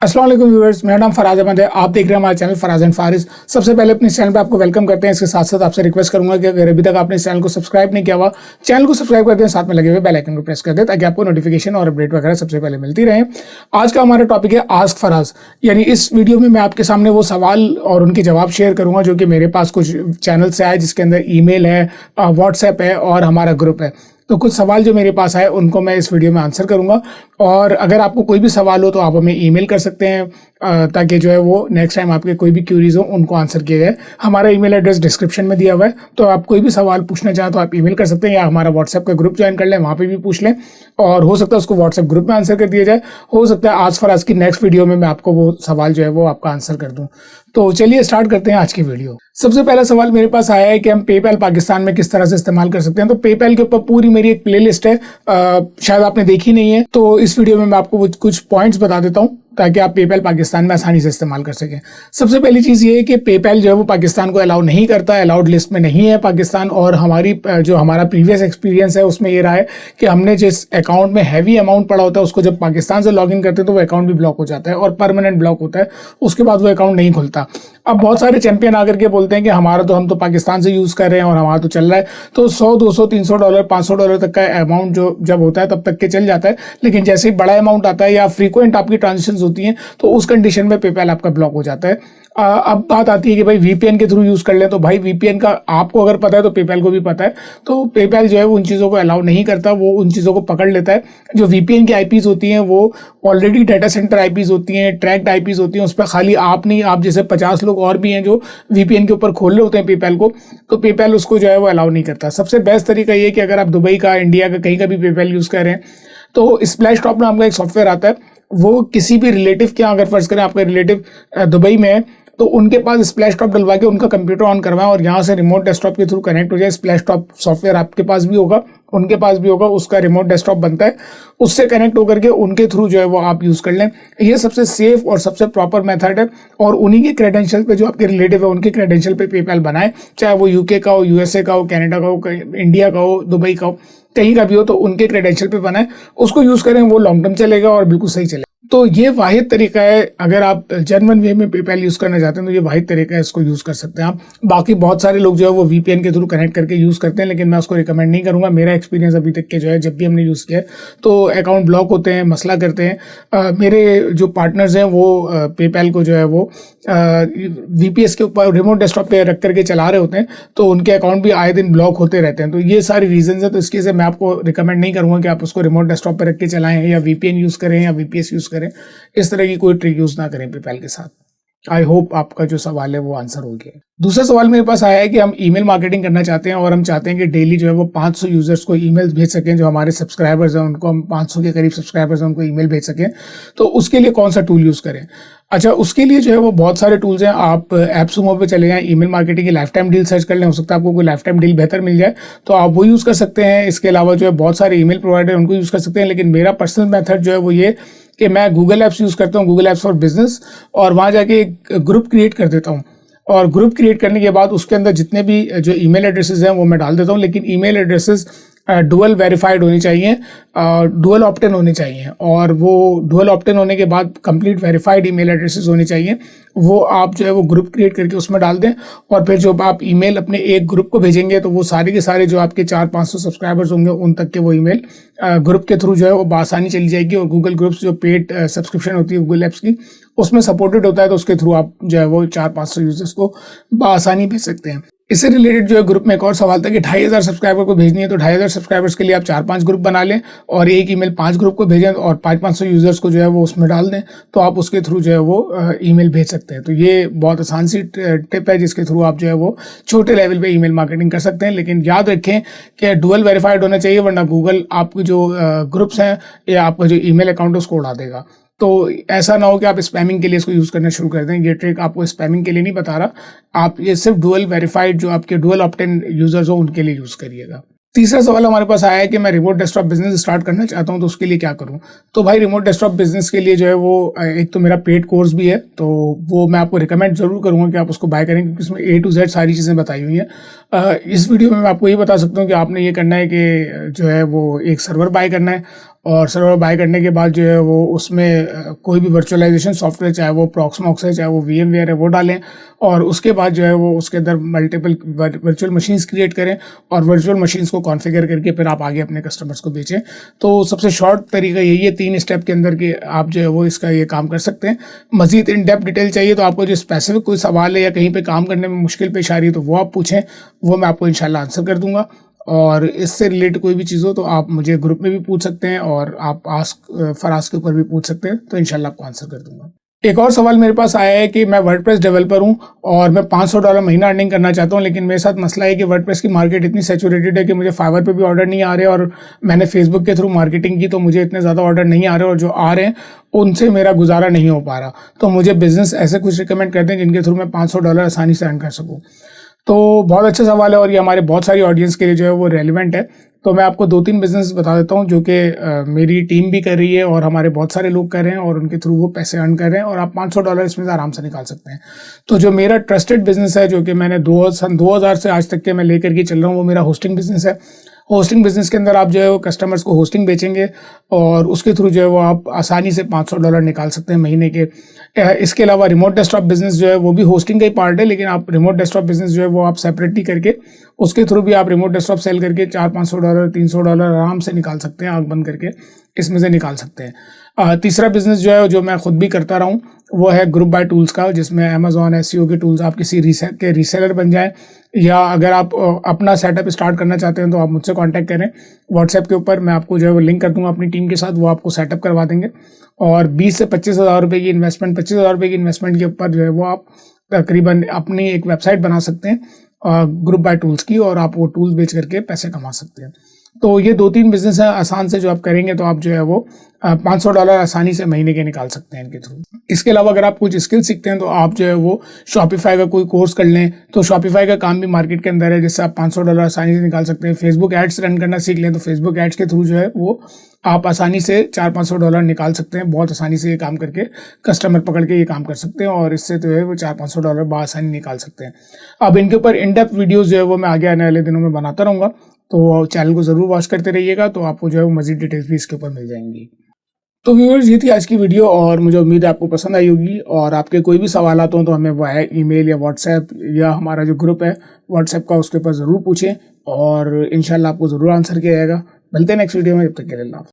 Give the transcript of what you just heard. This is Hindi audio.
अस्सलाम वालेकुम व्यूअर्स, मेरा नाम फराज अहमद है। आप देख रहे हैं हमारा चैनल फराज एंड फारिस। सबसे पहले अपने चैनल पे आपको वेलकम करते हैं। इसके साथ साथ आपसे रिक्वेस्ट करूंगा कि अगर अभी तक आपने इस चैनल को सब्सक्राइब नहीं किया हुआ, चैनल को सब्सक्राइब कर दें, साथ में लगे हुए बेल आइकन को प्रेस कर दें ताकि आपको नोटिफिकेशन और अपडेट वगैरह सबसे पहले मिलती रहे। आज का हमारा टॉपिक है आस्क फराज, यानी इस वीडियो में मैं आपके सामने वो सवाल और उनके जवाब शेयर करूंगा जो कि मेरे पास कुछ चैनल से आए, जिसके अंदर ईमेल है, व्हाट्सएप है और हमारा ग्रुप है। तो कुछ सवाल जो मेरे पास आए उनको मैं इस वीडियो में आंसर करूंगा। और अगर आपको कोई भी सवाल हो तो आप हमें ईमेल कर सकते हैं, ताकि जो है वो नेक्स्ट टाइम आपके कोई भी क्यूरीज हो उनको आंसर किया जाए। हमारा ईमेल एड्रेस डिस्क्रिप्शन में दिया हुआ है, तो आप कोई भी सवाल पूछना चाहें तो आप ईमेल कर सकते हैं, या हमारा व्हाट्सएप का ग्रुप ज्वाइन कर लें, वहाँ पे भी पूछ लें और हो सकता है उसको व्हाट्सएप ग्रुप में आंसर कर दिया जाए। हो सकता है आज फराज की नेक्स्ट वीडियो में मैं आपको वो सवाल जो है वो आपका आंसर कर दूँ। तो चलिए स्टार्ट करते हैं आज की वीडियो। सबसे पहला सवाल मेरे पास आया है कि हम पेपैल पाकिस्तान में किस तरह से इस्तेमाल कर सकते हैं। तो पेपैल के ऊपर पूरी मेरी एक प्लेलिस्ट है, शायद आपने देखी नहीं है, तो इस वीडियो में मैं आपको कुछ पॉइंट्स बता देता हूँ ताकि आप पेपैल पाकिस्तान में आसानी से इस्तेमाल कर सकें। सबसे पहली चीज़ ये है कि पेपैल जो है वो पाकिस्तान को अलाउ नहीं करता, अलाउड लिस्ट में नहीं है पाकिस्तान। और हमारा प्रीवियस एक्सपीरियंस है उसमें ये रहा है कि हमने जिस अकाउंट में हैवी अमाउंट पड़ा होता है उसको जब पाकिस्तान से लॉगिन करते हैं तो वो अकाउंट भी ब्लॉक हो जाता है और परमानेंट ब्लॉक होता है, उसके बाद वो अकाउंट नहीं खुलता। अब बहुत सारे चैंपियन आकर के बोलते हैं कि हम तो पाकिस्तान से यूज़ कर रहे हैं और हमारा तो चल रहा है। तो $100, $200, $300, $500 तक का अमाउंट जो जब होता है तब तक के चल जाता है, लेकिन जैसे ही बड़ा अमाउंट आता है या फ्रीक्वेंट आपकी ट्रांजेक्शन्स होती हैं तो उस कंडीशन में पेपैल आपका ब्लॉक हो जाता है। अब बात आती है कि भाई वीपीएन के थ्रू यूज़ कर लें। तो भाई वीपीएन का आपको अगर पता है तो पेपैल को भी पता है। तो पेपैल जो है वो उन चीज़ों को अलाउ नहीं करता, वो उन चीज़ों को पकड़ लेता है। जो वीपीएन की आईपीज़ होती हैं वो ऑलरेडी डाटा सेंटर आईपीज़ होती हैं, ट्रैक्ड आईपीज़ होती हैं। उस पर खाली आप नहीं, आप जैसे 50 लोग और भी हैं जो वीपीएन के ऊपर खोल रहे होते हैं पेपैल को, तो पेपैल उसको जो है वो अलाउ नहीं करता। सबसे बेस्ट तरीका ये है कि अगर आप दुबई का, इंडिया का, कहीं का भी पेपैल यूज़ कर रहे हैं तो स्प्लैशटॉप नाम का एक सॉफ्टवेयर आता है। वो किसी भी रिलेटिव के, अगर फर्ज करें आपका रिलेटिव दुबई में है तो उनके पास स्प्लैशटॉप डलवा के उनका कंप्यूटर ऑन करवाएं और यहाँ से रिमोट डेस्कटॉप के थ्रू कनेक्ट हो जाए। स्प्लैशटॉप सॉफ्टवेयर आपके पास भी होगा, उनके पास भी होगा, उसका रिमोट डेस्कटॉप बनता है, उससे कनेक्ट होकर के उनके थ्रू जो है वो आप यूज़ कर लें। ये सबसे सेफ और सबसे प्रॉपर मेथड है। और उन्हीं के क्रेडेंशियल पे, जो आपके रिलेटिव है उनके क्रेडेंशियल पे पेपैल बनाए, चाहे वो यूके का हो, यूएसए का हो, कनाडा का हो, इंडिया का हो, दुबई का हो, कहीं का भी हो, तो उनके क्रेडेंशियल पे बनाए, उसको यूज़ करें, वो लॉन्ग टर्म चलेगा और बिल्कुल सही चलेगा। तो ये वाहिद तरीका है, अगर आप जेन्युइन वे में पेपैल यूज़ करना चाहते हैं तो ये वाहिद तरीका है, इसको यूज़ कर सकते हैं आप। बाकी बहुत सारे लोग जो है वो वीपीएन के थ्रू कनेक्ट करके यूज़ करते हैं, लेकिन मैं उसको रिकमेंड नहीं करूँगा। मेरा एक्सपीरियंस अभी तक के जो है, जब भी हमने यूज़ किया है तो अकाउंट ब्लॉक होते हैं, मसला करते हैं। मेरे जो पार्टनर्स हैं वो पेपैल को जो है वो वीपीएस के ऊपर रिमोट डेस्कटॉप पे रख करके चला रहे होते हैं, तो उनके अकाउंट भी आए दिन ब्लॉक होते रहते हैं। तो ये सारी रीजंस है, तो इसके से मैं आपको रिकमेंड नहीं करूँगा कि आप उसको रिमोट डेस्कटॉप पे रख के चलाएं या वीपीएन यूज़ करें या वीपीएस यूज़ करें। इस तरह की कोई ट्रिक यूज़ ना करें पेपैल के साथ। आई होप आपका जो सवाल है वो आंसर हो गया। दूसरा सवाल मेरे पास आया है कि हम ईमेल मार्केटिंग करना चाहते हैं और हम चाहते हैं कि डेली जो है वो 500 यूजर्स को ईमेल भेज सकें। जो हमारे सब्सक्राइबर्स हैं उनको, हम 500 के करीब सब्सक्राइबर्स हैं, उनको ईमेल भेज सकें। तो उसके लिए कौन सा टूल यूज़ करें? अच्छा, उसके लिए जो है वो बहुत सारे टूल्स हैं। आप एप्सुमो पे चले जाएं, ईमेल मार्केटिंग की लाइफ टाइम डील सर्च कर लें, हो सकता है आपको कोई लाइफ टाइम डील बेहतर मिल जाए, तो आप वो यूज़ कर सकते हैं। इसके अलावा जो है बहुत सारे ईमेल प्रोवाइडर उनको यूज़ कर सकते हैं, लेकिन मेरा पर्सनल मेथड जो है वो ये कि मैं गूगल ऐप्स यूज़ करता हूँ, गूगल ऐप्स फॉर बिजनेस, और वहाँ जाके एक ग्रुप क्रिएट कर देता हूँ। और ग्रुप क्रिएट करने के बाद उसके अंदर जितने भी जो ईमेल एड्रेसेस हैं वो मैं डाल देता हूँ, लेकिन ईमेल एड्रेसेस डुअल वेरीफाइड होनी चाहिए, डुअल ऑप्ट इन होने चाहिए, और वो डुअल ऑप्ट इन होने के बाद कंप्लीट वेरीफाइड ईमेल एड्रेसेस होने चाहिए। वो आप जो है वो ग्रुप क्रिएट करके उसमें डाल दें, और फिर जब आप ईमेल अपने एक ग्रुप को भेजेंगे तो वो सारे के सारे जो आपके 400-500 सब्सक्राइबर्स होंगे उन तक के वो ईमेल ग्रुप के थ्रू जो है वो बआसानी चली जाएगी। और गूगल ग्रुप्स जो पेड सब्सक्रिप्शन होती है गूगल ऐप्स की, उसमें सपोर्टेड होता है, तो उसके थ्रू आप जो है वो 400-500 यूजर्स को बआसानी भेज सकते हैं। इससे रिलेटेड जो है ग्रुप में एक और सवाल था कि 2500 सब्सक्राइबर को भेजनी है, तो 2500 सब्सक्राइबर्स के लिए आप 4-5 ग्रुप बना लें और एक ईमेल 5 ग्रुप को भेजें और 500-500 यूजर्स को जो है वो उसमें डाल दें, तो आप उसके थ्रू जो है वो ईमेल भेज सकते हैं। तो ये बहुत आसान सी टिप है जिसके थ्रू आप जो है वो छोटे लेवल पे ईमेल मार्केटिंग कर सकते हैं। लेकिन याद रखें कि डुअल वेरीफाइड होना चाहिए, वरना गूगल आपके जो ग्रुप्स हैं या आपका जो ईमेल अकाउंट है उसको उड़ा देगा। तो ऐसा ना हो कि आप स्पैमिंग के लिए इसको यूज़ करना शुरू कर दें। ये ट्रिक आपको स्पैमिंग के लिए नहीं बता रहा, आप ये सिर्फ डुअल वेरीफाइड जो आपके डुअल ऑप्ट इन यूजर्स हो उनके लिए यूज़ करिएगा। तीसरा सवाल हमारे पास आया है कि मैं रिमोट डेस्कटॉप बिजनेस स्टार्ट करना चाहता हूं, तो उसके लिए क्या करूं? तो भाई रिमोट डेस्कटॉप बिजनेस के लिए जो है वो एक तो मेरा पेड कोर्स भी है, तो वो मैं आपको रिकमेंड जरूर करूंगा कि आप उसको बाय करें, क्योंकि उसमें A to Z सारी चीज़ें बताई हुई हैं। इस वीडियो में मैं आपको ये बता सकता हूँ कि आपने ये करना है कि जो है वो एक सर्वर बाय करना है और सर्वर बाय करने के बाद जो है वो उसमें कोई भी वर्चुअलाइजेशन सॉफ्टवेयर, चाहे वो प्रॉक्समॉक्स है, चाहे वो VMware है, वो डालें। और उसके बाद जो है वो उसके अंदर मल्टीपल वर्चुअल मशीन्स क्रिएट करें और वर्चुअल मशीन्स को कॉन्फ़िगर करके फिर आप आगे अपने कस्टमर्स को बेचें। तो सबसे शॉर्ट तरीका यही है, 3 स्टेप के अंदर कि आप जो है वो इसका ये काम कर सकते हैं। मज़ीद इन डेप्थ डिटेल चाहिए तो आपको जो स्पेसिफिक कोई सवाल है या कहीं पे काम करने में मुश्किल पेश आ रही है तो वो आप पूछें, वो मैं आपको इंशाल्लाह आंसर कर दूंगा। और इससे रिलेटेड कोई भी चीज़ हो तो आप मुझे ग्रुप में भी पूछ सकते हैं और आप आस्क फराज के ऊपर भी पूछ सकते हैं, तो इंशाल्लाह आपको आंसर कर दूंगा। एक और सवाल मेरे पास आया है कि मैं वर्डप्रेस डेवलपर हूं और मैं $500 महीना अर्निंग करना चाहता हूं, लेकिन मेरे साथ मसला है कि वर्डप्रेस की मार्केट इतनी सैचुरेटेड है कि मुझे फाइवर पे भी ऑर्डर नहीं आ रहे और मैंने फेसबुक के थ्रू मार्केटिंग की तो मुझे इतने ज़्यादा ऑर्डर नहीं आ रहे और जो आ रहे हैं उनसे मेरा गुजारा नहीं हो पा रहा। तो मुझे बिजनेस ऐसे कुछ रिकमेंड करते हैं जिनके थ्रू मैं $500 आसानी से अर्न कर सकूँ। तो बहुत अच्छा सवाल है और ये हमारे बहुत सारी ऑडियंस के लिए जो है वो रेलिवेंट है। तो मैं आपको 2-3 बिजनेस बता देता हूँ जो कि मेरी टीम भी कर रही है और हमारे बहुत सारे लोग कर रहे हैं और उनके थ्रू वो पैसे अर्न कर रहे हैं और आप $500 इसमें से आराम से निकाल सकते हैं। तो जो मेरा ट्रस्टेड बिजनेस है, जो कि मैंने 2000 से आज तक के मैं लेकर के चल रहा हूँ, वो मेरा होस्टिंग बिजनेस है। होस्टिंग बिजनेस के अंदर आप जो है वो कस्टमर्स को होस्टिंग बेचेंगे और उसके थ्रू जो है वो आप आसानी से $500 निकाल सकते हैं महीने के। इसके अलावा रिमोट डेस्कटॉप बिजनेस जो है वो भी होस्टिंग का ही पार्ट है, लेकिन आप रिमोट डेस्कटॉप बिजनेस जो है वो आप सेपरेटली करके उसके थ्रू भी आप रिमोट डेस्कटॉप सेल करके $400-500 $300 आराम से निकाल सकते हैं, आंख बंद करके इसमें से निकाल सकते हैं। तीसरा बिजनेस जो है जो मैं खुद भी करता रहा हूँ वो है ग्रुप बाय टूल्स का, जिसमें अमेजॉन SEO के टूल्स आप किसी रीसेलर बन जाएं, या अगर आप अपना सेटअप स्टार्ट करना चाहते हैं तो आप मुझसे कांटेक्ट करें व्हाट्सएप के ऊपर। मैं आपको जो है वो लिंक कर दूंगा अपनी टीम के साथ, वो आपको सेटअप करवा देंगे। और 20 से 25 हज़ार रुपये की इन्वेस्टमेंट, 25 हज़ार रुपये की इन्वेस्टमेंट के ऊपर जो है वो आप तकरीबन अपनी एक वेबसाइट बना सकते हैं ग्रुप बाय टूल्स की, और आप वो टूल्स बेच करके पैसे कमा सकते हैं। तो ये 2-3 बिजनेस है आसान से जो आप करेंगे तो आप जो है वो $500 आसानी से महीने के निकाल सकते हैं इनके थ्रू। इसके अलावा अगर आप कुछ स्किल सीखते हैं तो आप जो है वो शॉपिफाई का कोई कोर्स कर लें, तो शॉपिफाई का काम भी मार्केट के अंदर है जिससे आप $500 आसानी से निकाल सकते हैं। फेसबुक एड्स रन करना सीख लें तो फेसबुक एड्स के थ्रू जो है वो आप आसानी से $400-500 निकाल सकते हैं। बहुत आसानी से ये काम करके कस्टमर पकड़ के ये काम कर सकते हैं और इससे जो है वो $400-500 बआसानी निकाल सकते हैं। अब इनके ऊपर इन डेप्थ वीडियोज़ जो है वो मैं आगे आने वाले दिनों में बनाता रहूँगा, तो चैनल को ज़रूर वॉच करते रहिएगा, तो आपको जो है वो मज़ीद डिटेल्स भी इसके ऊपर मिल जाएंगी। तो व्यूअर्स, ये थी आज की वीडियो और मुझे उम्मीद है आपको पसंद आई होगी। और आपके कोई भी सवाल हो तो हमें वाया ईमेल या व्हाट्सएप या हमारा जो ग्रुप है व्हाट्सएप का, उसके ऊपर ज़रूर पूछें और इंशाल्लाह आपको ज़रूर आंसर किया जाएगा। मिलते हैं नेक्स्ट वीडियो में, जब तक के लिए अल्लाह हाफ़िज़।